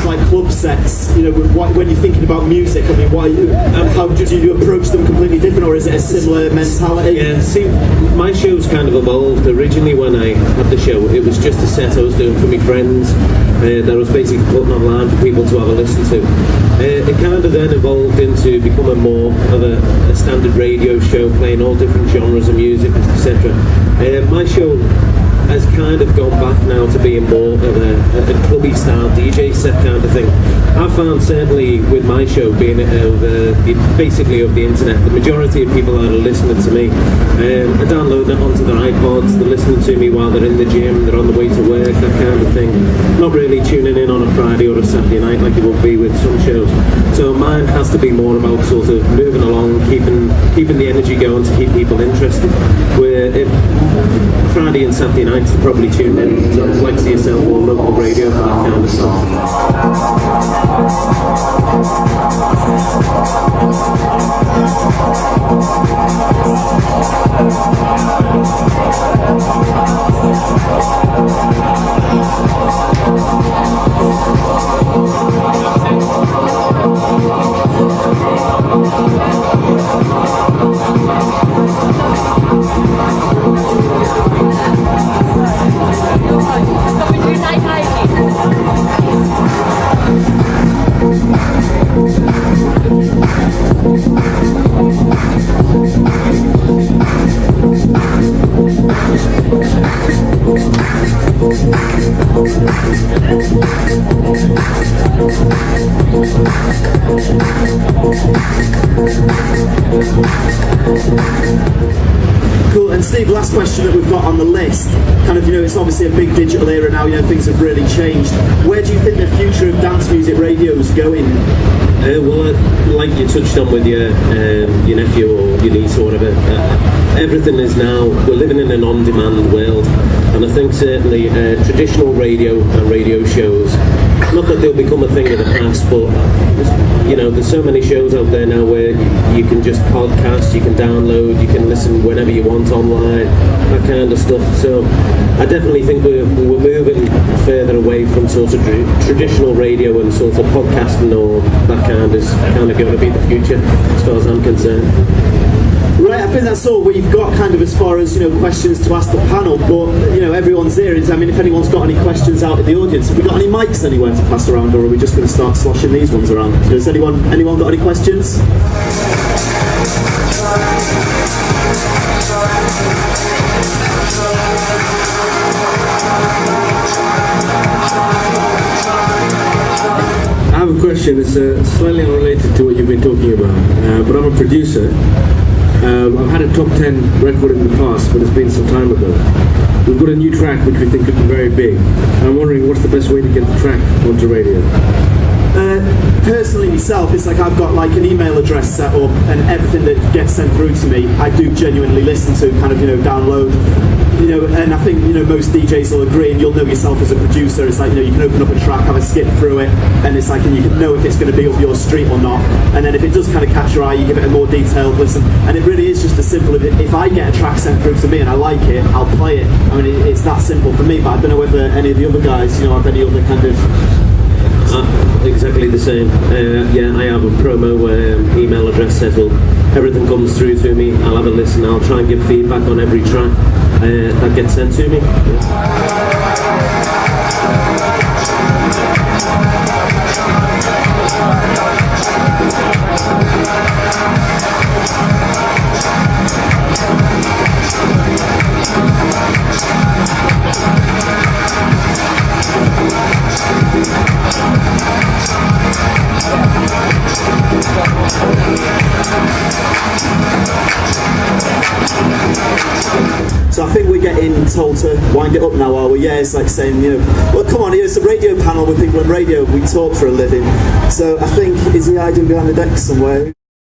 Like club sets, you know, when you're thinking about music, I mean, how do you approach them completely different, or is it a similar mentality? Yeah, see, my show's kind of evolved. Originally, when I had the show, it was just a set I was doing for my friends that I was basically putting online for people to have a listen to. It kind of then evolved into becoming more of a standard radio show, playing all different genres of music, etc. My show has kind of gone back now to being more of a clubby style DJ set kind of thing. I've found certainly with my show being basically over the internet, the majority of people that are listening to me are downloading it onto their iPods, they're listening to me while they're in the gym, they're on the way to work, that kind of thing. Not really tuning in on a Friday or a Saturday night like it would be with some shows. So mine has to be more about sort of moving along, keeping the energy going to keep people interested. Where if Friday and Saturday nights they're probably tuned in to like yourself or local radio for that kind of stuff. Cool, and Steve, last question that we've got on the list, kind of, you know, it's obviously a big digital era now, you know, things have really changed. Where do you think the future of dance music radio is going? Well, like you touched on with your nephew or your niece or whatever, everything is now, we're living in an on-demand world, and I think certainly traditional radio and radio shows, not that they'll become a thing of the past, but you know, there's so many shows out there now where you can just podcast, you can download, you can listen whenever you want online, that kind of stuff. So I definitely think we're moving further away from sort of traditional radio, and sort of podcasting or that kind is kind of going to be the future as far as I'm concerned. Right, I think that's all we've got kind of as far as, you know, questions to ask the panel, but, you know, everyone's there. I mean, if anyone's got any questions out in the audience, have we got any mics anywhere to pass around, or are we just going to start sloshing these ones around? Has anyone got any questions? I have a question. It's slightly unrelated to what you've been talking about, but I'm a producer. I've had a top 10 record in the past, but it's been some time ago. We've got a new track which we think could be very big. I'm wondering what's the best way to get the track onto radio? Personally myself, it's like I've got like an email address set up, and everything that gets sent through to me I do genuinely listen to, kind of, you know, download, you know, and I think, you know, most DJs will agree, and you'll know yourself as a producer, it's like, you know, you can open up a track, have a skip through it, and it's like, and you can know if it's going to be up your street or not, and then if it does kind of catch your eye, you give it a more detailed listen, and it really is just as simple as if I get a track sent through to me and I like it, I'll play it. I mean, it's that simple for me, but I don't know whether any of the other guys, you know, have any other kind of... Exactly the same. Yeah, I have a promo email address set up. Everything comes through to me. I'll have a listen. I'll try and give feedback on every track that gets sent to me. So I think we're getting told to wind it up now, are we? Yeah, it's like saying, you know, well, come on, it's a radio panel with people in radio, we talk for a living. So I think, is the idea behind the deck somewhere?